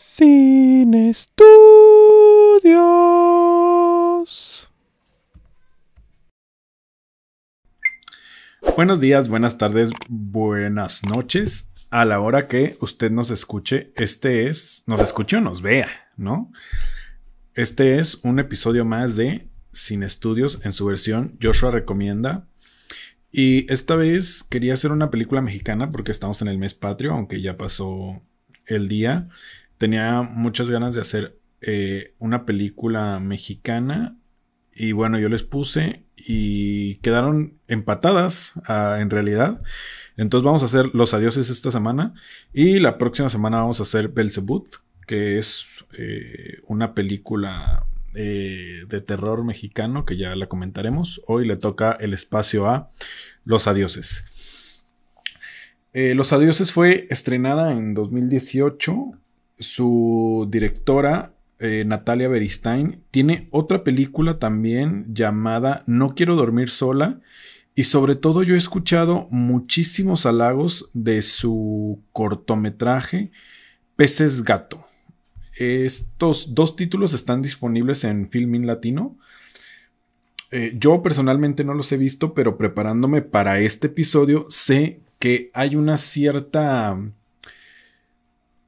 Sin estudios. Buenos días, buenas tardes, buenas noches. A la hora que usted nos escuche, nos escuche o nos vea, ¿no? Este es un episodio más de Sin Estudios en su versión Joshua Recomienda. Y esta vez quería hacer una película mexicana porque estamos en el mes patrio, aunque ya pasó el día. Tenía muchas ganas de hacer una película mexicana y bueno, yo les puse y quedaron empatadas en realidad. Entonces vamos a hacer Los Adioses esta semana y la próxima semana vamos a hacer Belzebut, que es una película de terror mexicano que ya la comentaremos. Hoy le toca el espacio a Los Adioses. Los Adioses fue estrenada en 2018. Su directora, Natalia Beristain, tiene otra película también llamada No quiero dormir sola. Y sobre todo yo he escuchado muchísimos halagos de su cortometraje Peces Gato. Estos dos títulos están disponibles en Filmin Latino. Yo personalmente no los he visto, pero preparándome para este episodio sé que hay una cierta...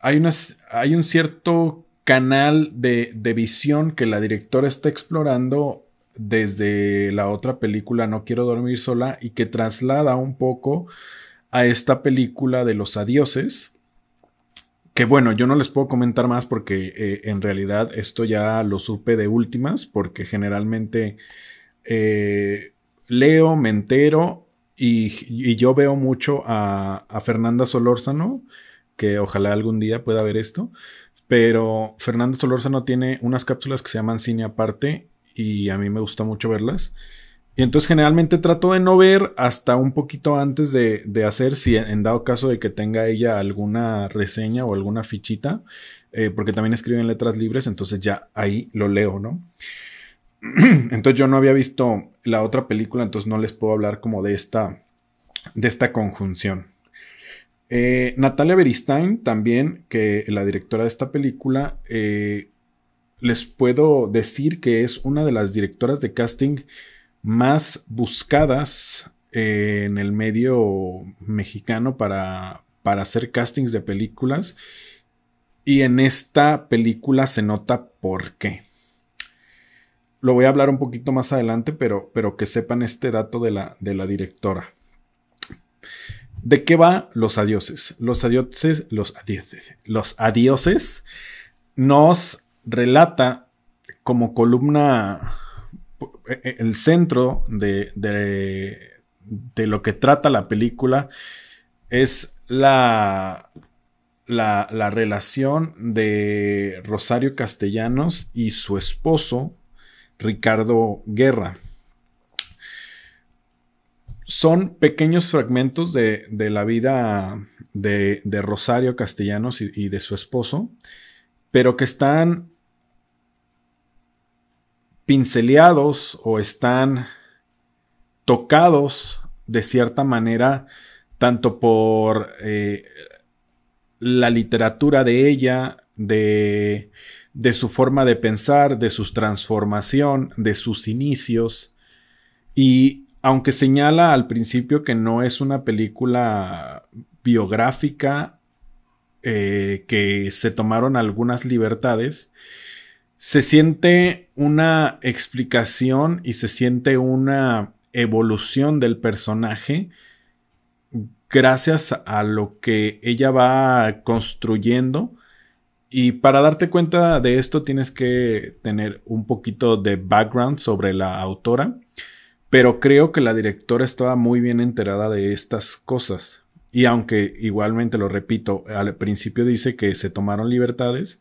Hay un cierto canal de visión que la directora está explorando desde la otra película No quiero dormir sola y que traslada un poco a esta película de Los Adioses. Que bueno, yo no les puedo comentar más porque en realidad esto ya lo supe de últimas, porque generalmente leo, me entero y yo veo mucho a Fernanda Solórzano, que ojalá algún día pueda ver esto, pero Fernanda Solórzano tiene unas cápsulas que se llaman Cine Aparte y a mí me gusta mucho verlas. Y entonces generalmente trato de no ver hasta un poquito antes de hacer, si en dado caso de que tenga ella alguna reseña o alguna fichita, porque también escribe en letras libres, entonces ya ahí lo leo, ¿no? Entonces yo no había visto la otra película, entonces no les puedo hablar como de esta conjunción. Natalia Beristain también, que la directora de esta película, les puedo decir que es una de las directoras de casting más buscadas en el medio mexicano para hacer castings de películas, y en esta película se nota por qué. Lo voy a hablar un poquito más adelante, pero que sepan este dato de la directora. ¿De qué va Los Adioses? Los Adioses nos relata como columna, el centro de lo que trata la película es la relación de Rosario Castellanos y su esposo Ricardo Guerra. Son pequeños fragmentos de la vida de Rosario Castellanos y de su esposo, pero que están pinceleados o están tocados de cierta manera, tanto por la literatura de ella, de su forma de pensar, de su transformación, de sus inicios. Y aunque señala al principio que no es una película biográfica, que se tomaron algunas libertades, se siente una explicación y se siente una evolución del personaje gracias a lo que ella va construyendo. Y para darte cuenta de esto tienes que tener un poquito de background sobre la autora. Pero creo que la directora estaba muy bien enterada de estas cosas. Y aunque igualmente lo repito, al principio dice que se tomaron libertades,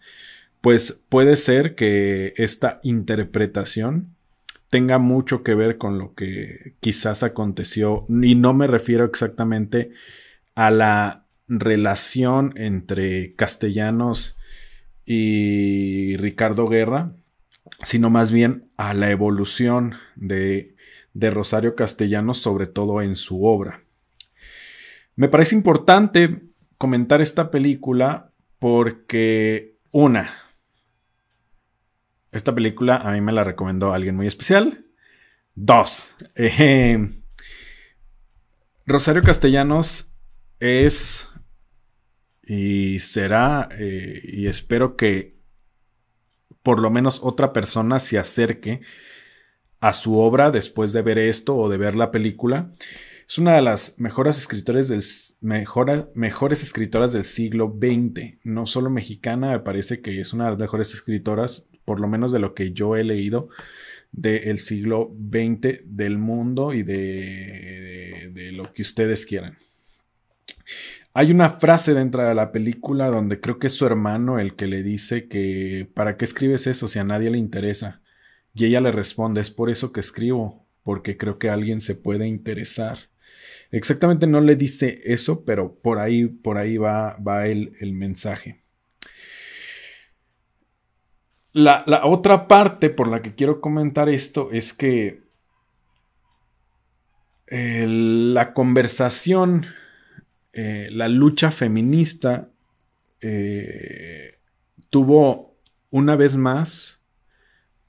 pues puede ser que esta interpretación tenga mucho que ver con lo que quizás aconteció. Y no me refiero exactamente a la relación entre Castellanos y Ricardo Guerra, sino más bien a la evolución de Rosario Castellanos, sobre todo en su obra. Me parece importante comentar esta película porque Una, esta película a mí me la recomendó alguien muy especial. Dos, Rosario Castellanos es y será, y espero que por lo menos otra persona se acerque a su obra después de ver esto o de ver la película. Es una de las mejores mejores escritoras del siglo XX. No solo mexicana, me parece que es una de las mejores escritoras, por lo menos de lo que yo he leído, del siglo XX, del mundo y de lo que ustedes quieran. Hay una frase dentro de la película donde creo que es su hermano el que le dice que ¿para qué escribes eso si a nadie le interesa? Y ella le responde, es por eso que escribo, porque creo que alguien se puede interesar. Exactamente no le dice eso, pero por ahí va el mensaje. La otra parte por la que quiero comentar esto es que la conversación, la lucha feminista tuvo una vez más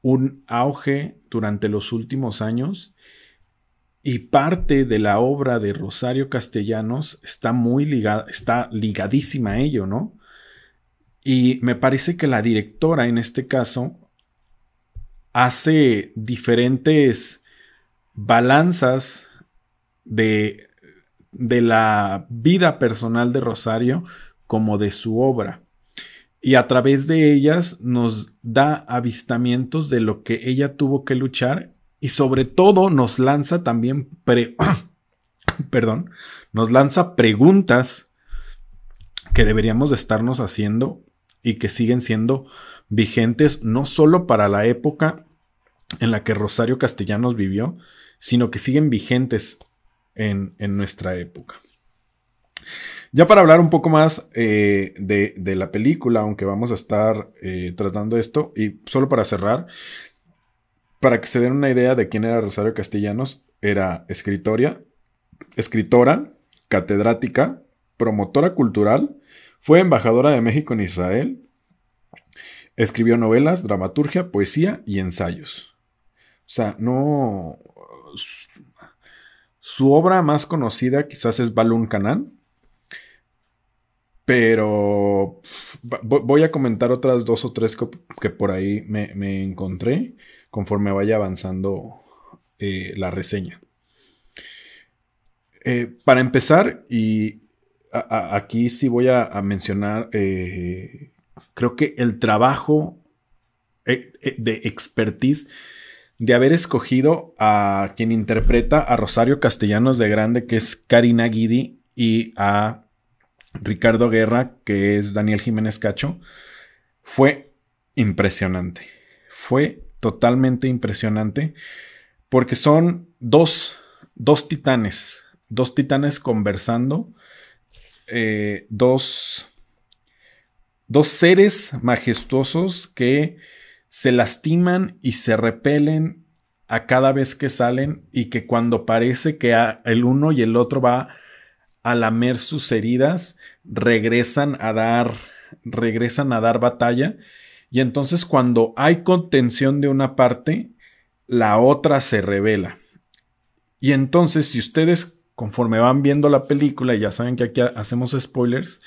un auge durante los últimos años y parte de la obra de Rosario Castellanos está muy ligada, está ligadísima a ello, ¿no? Y me parece que la directora en este caso hace diferentes balanzas de, de la vida personal de Rosario como de su obra. Y a través de ellas nos da avistamientos de lo que ella tuvo que luchar y sobre todo nos lanza también perdón, nos lanza preguntas que deberíamos de estarnos haciendo y que siguen siendo vigentes no solo para la época en la que Rosario Castellanos vivió, sino que siguen vigentes en nuestra época. Ya para hablar un poco más de la película, aunque vamos a estar tratando esto, y solo para cerrar, para que se den una idea de quién era Rosario Castellanos, era escritora, catedrática, promotora cultural, fue embajadora de México en Israel, escribió novelas, dramaturgia, poesía y ensayos. O sea, no... Su obra más conocida quizás es Balún Canán, pero voy a comentar otras dos o tres que por ahí me encontré conforme vaya avanzando la reseña. Para empezar, y aquí sí voy a mencionar, creo que el trabajo de expertise de haber escogido a quien interpreta a Rosario Castellanos de Grande, que es Karina Guidi, y a Ricardo Guerra, que es Daniel Jiménez Cacho, fue impresionante. Fue totalmente impresionante porque son dos titanes conversando, dos seres majestuosos que se lastiman y se repelen a cada vez que salen y que cuando parece que el uno y el otro va a lamer sus heridas, regresan a dar batalla, y entonces cuando hay contención de una parte, la otra se revela. Y entonces, si ustedes conforme van viendo la película, y ya saben que aquí hacemos spoilers,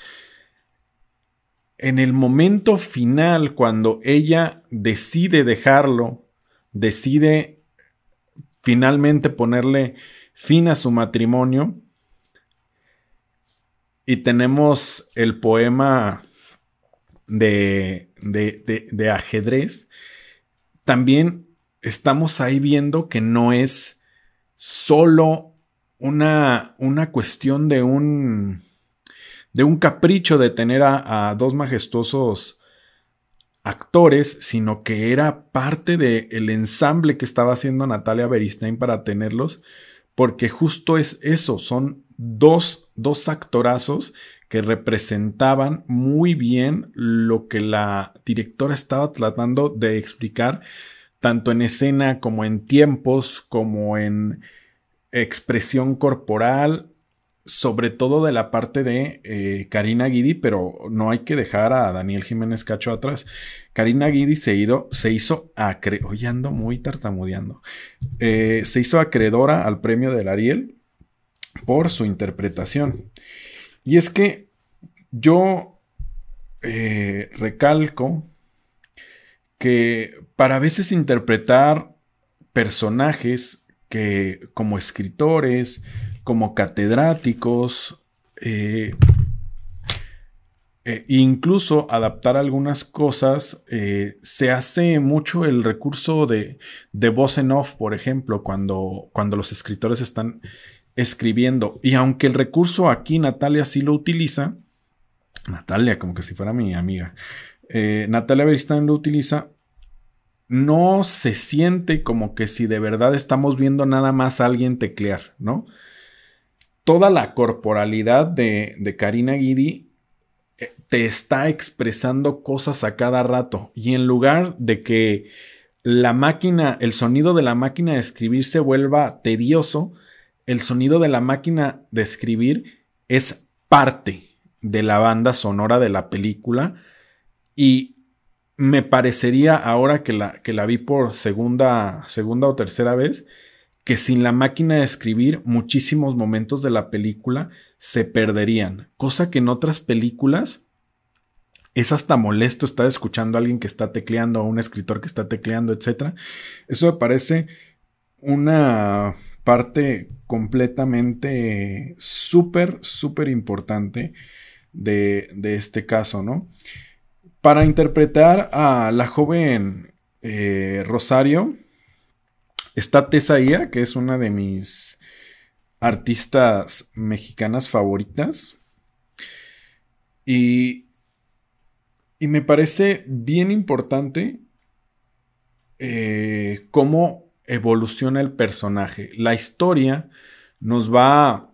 en el momento final, cuando ella decide dejarlo, decide finalmente ponerle fin a su matrimonio, y tenemos el poema de ajedrez, también estamos ahí viendo que no es solo una cuestión de un capricho de tener a dos majestuosos actores, sino que era parte del ensamble que estaba haciendo Natalia Beristain para tenerlos, porque justo es eso, son dos actorazos que representaban muy bien lo que la directora estaba tratando de explicar, tanto en escena como en tiempos, como en expresión corporal. sobre todo de la parte de Karina Guidi, pero no hay que dejar a Daniel Jiménez Cacho atrás. Karina Guidi se hizo hoy ando muy tartamudeando. Se hizo acreedora al premio del Ariel por su interpretación. Y es que yo recalco que para a veces interpretar personajes que como escritores, como catedráticos, incluso adaptar algunas cosas, se hace mucho el recurso de voz en off, por ejemplo, cuando los escritores están escribiendo. Y aunque el recurso aquí Natalia sí lo utiliza, Natalia, como que si fuera mi amiga, Natalia Beristain lo utiliza, no se siente como que si de verdad estamos viendo nada más a alguien teclear, ¿no? Toda la corporalidad de Karina Guidi te está expresando cosas a cada rato. Y en lugar de que la máquina, el sonido de la máquina de escribir se vuelva tedioso, el sonido de la máquina de escribir es parte de la banda sonora de la película. Y me parecería, ahora que la vi por segunda o tercera vez, que sin la máquina de escribir muchísimos momentos de la película se perderían. Cosa que en otras películas es hasta molesto estar escuchando a alguien que está tecleando, a un escritor que está tecleando, etc. Eso me parece una parte completamente súper importante de este caso, ¿no? Para interpretar a la joven Rosario, está Tessa Ia, que es una de mis artistas mexicanas favoritas. Y me parece bien importante cómo evoluciona el personaje. La historia nos va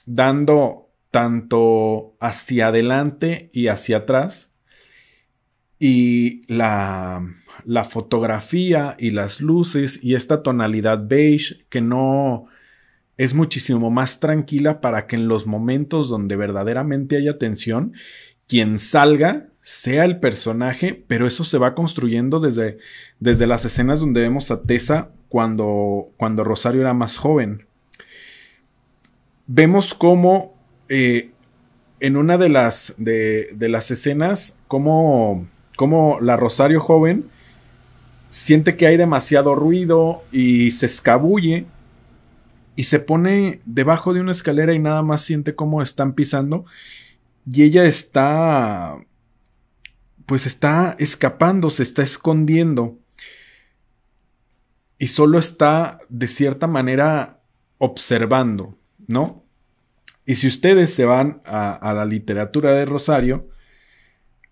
dando tanto hacia adelante y hacia atrás. Y la fotografía y las luces y esta tonalidad beige que no es muchísimo más tranquila para que en los momentos donde verdaderamente haya tensión, quien salga sea el personaje, pero eso se va construyendo desde las escenas donde vemos a Tessa cuando Rosario era más joven. Vemos cómo en una de las escenas, cómo la Rosario joven siente que hay demasiado ruido y se escabulle y se pone debajo de una escalera y nada más siente cómo están pisando y ella está escapando, se está escondiendo y solo está de cierta manera observando, ¿no? Y si ustedes se van a la literatura de Rosario,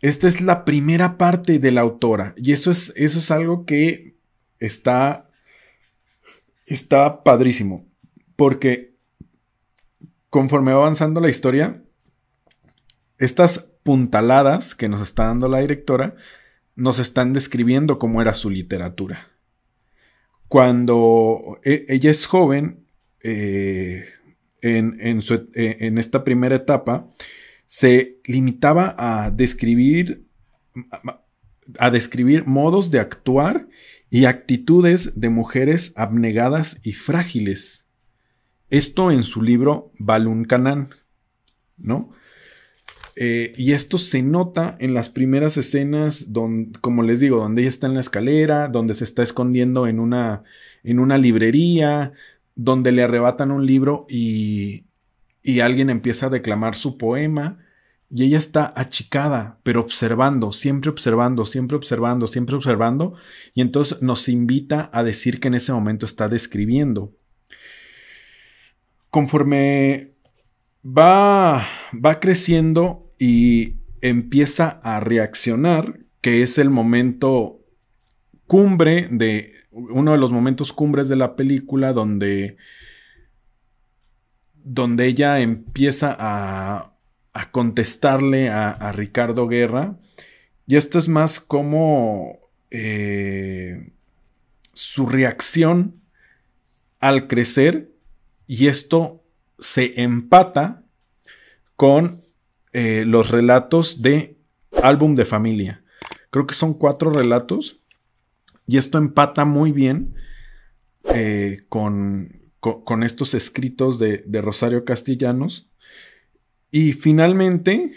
esta es la primera parte de la autora y eso es algo que está padrísimo, porque conforme va avanzando la historia, estas puntaladas que nos está dando la directora nos están describiendo cómo era su literatura. Cuando ella es joven, en esta primera etapa, se limitaba a describir modos de actuar y actitudes de mujeres abnegadas y frágiles. Esto en su libro Balún Canán, ¿no? Y esto se nota en las primeras escenas, como les digo, donde ella está en la escalera, donde se está escondiendo en una librería, donde le arrebatan un libro y alguien empieza a declamar su poema y ella está achicada, pero observando, siempre observando, siempre observando, siempre observando, y entonces nos invita a decir que en ese momento está describiendo. Conforme va creciendo y empieza a reaccionar, que es el momento cumbre uno de los momentos cumbres de la película donde ella empieza a contestarle a Ricardo Guerra, y esto es más como su reacción al crecer, y esto se empata con los relatos de Álbum de Familia. Creo que son 4 relatos y esto empata muy bien con estos escritos de Rosario Castellanos. Y finalmente,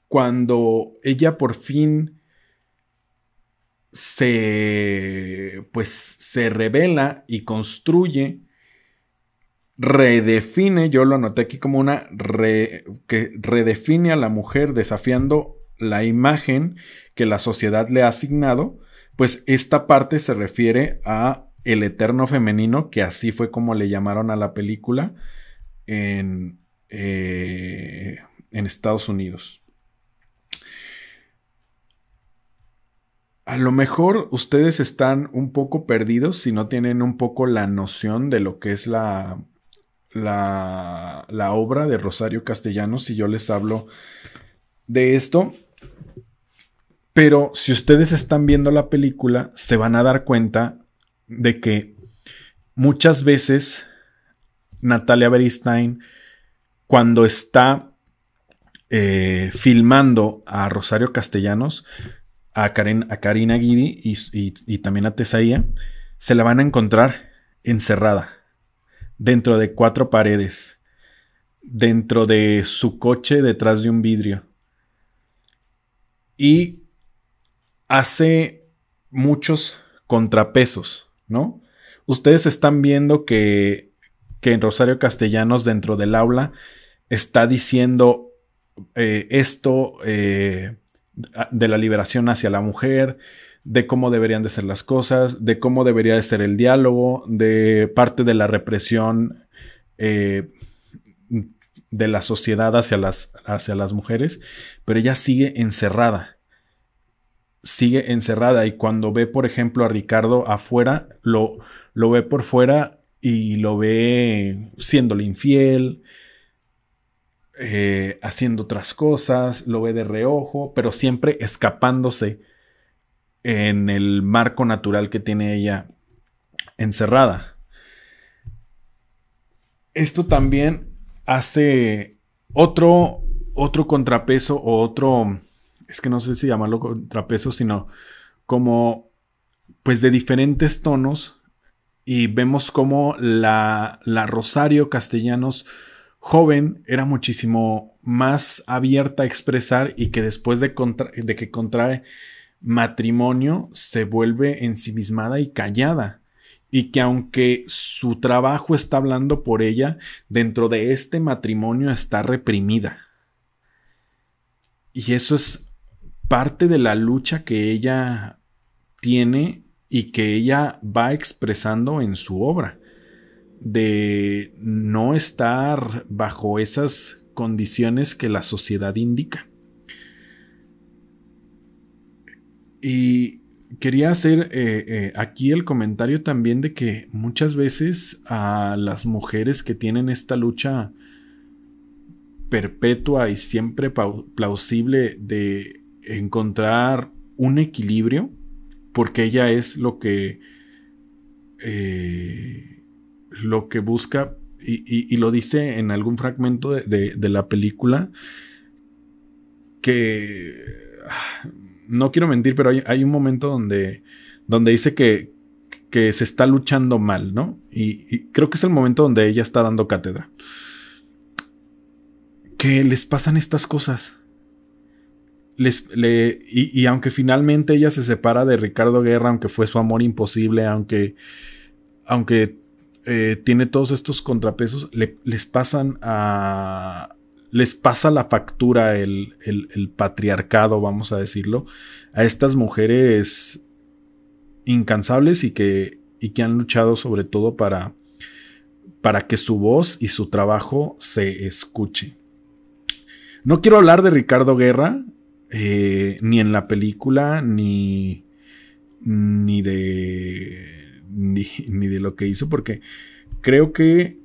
cuando ella por fin se revela y construye, redefine, yo lo anoté aquí como que redefine a la mujer desafiando la imagen que la sociedad le ha asignado, pues esta parte se refiere a el eterno femenino, que así fue como le llamaron a la película en Estados Unidos. A lo mejor ustedes están un poco perdidos si no tienen un poco la noción de lo que es la obra de Rosario Castellanos, si yo les hablo de esto. Pero si ustedes están viendo la película, se van a dar cuenta de que muchas veces Natalia Beristain, cuando está filmando a Rosario Castellanos, a Karina Guidi y también a Tesaía, se la van a encontrar encerrada dentro de 4 paredes, dentro de su coche detrás de un vidrio. Y hace muchos contrapesos, ¿no? Ustedes están viendo que en Rosario Castellanos, dentro del aula, está diciendo esto de la liberación hacia la mujer, de cómo deberían de ser las cosas, de cómo debería de ser el diálogo, de parte de la represión de la sociedad hacia las mujeres, pero ella sigue encerrada. Y cuando ve, por ejemplo, a Ricardo afuera, lo ve por fuera y lo ve siéndole infiel, haciendo otras cosas, lo ve de reojo, pero siempre escapándose en el marco natural que tiene ella encerrada. Esto también hace otro contrapeso o otro, es que no sé si llamarlo contrapeso, sino como pues de diferentes tonos, y vemos como la Rosario Castellanos joven era muchísimo más abierta a expresar, y que después de que contrae matrimonio se vuelve ensimismada y callada, y que aunque su trabajo está hablando por ella, dentro de este matrimonio está reprimida. Y eso es parte de la lucha que ella tiene y que ella va expresando en su obra, de no estar bajo esas condiciones que la sociedad indica. Y quería hacer aquí el comentario también de que muchas veces a las mujeres que tienen esta lucha perpetua y siempre plausible de encontrar un equilibrio, porque ella es lo que busca, y lo dice en algún fragmento de la película, que no quiero mentir, pero hay un momento donde dice que se está luchando mal, ¿no? Y creo que es el momento donde ella está dando cátedra. Que les pasan estas cosas. Y aunque finalmente ella se separa de Ricardo Guerra, aunque fue su amor imposible, aunque tiene todos estos contrapesos, les pasa la factura el patriarcado, vamos a decirlo, a estas mujeres incansables y que han luchado sobre todo para que su voz y su trabajo se escuche. No quiero hablar de Ricardo Guerra, ni en la película, ni de lo que hizo, porque creo que,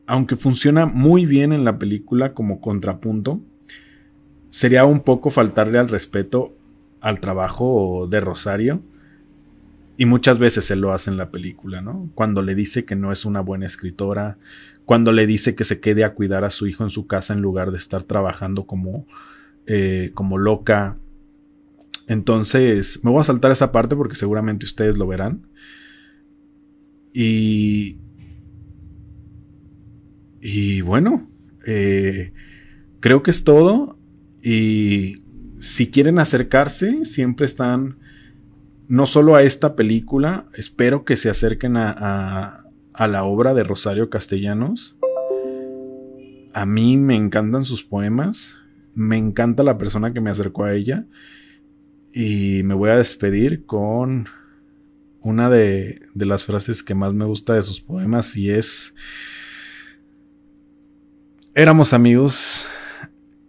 aunque funciona muy bien en la película como contrapunto, sería un poco faltarle al respeto al trabajo de Rosario, Y muchas veces se lo hace en la película, ¿no? Cuando le dice que no es una buena escritora, cuando le dice que se quede a cuidar a su hijo en su casa en lugar de estar trabajando como loca. Entonces, me voy a saltar esa parte porque seguramente ustedes lo verán. Y bueno, creo que es todo. Y si quieren acercarse, siempre están, no solo a esta película, espero que se acerquen a la obra de Rosario Castellanos. A mí me encantan sus poemas, me encanta la persona que me acercó a ella. Y me voy a despedir con una de las frases que más me gusta de sus poemas, y es: éramos amigos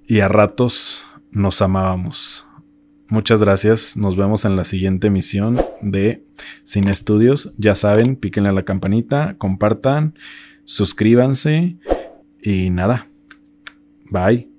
y a ratos nos amábamos. Muchas gracias, nos vemos en la siguiente emisión de Cine Estudios. Ya saben, píquenle a la campanita, compartan, suscríbanse y nada, bye.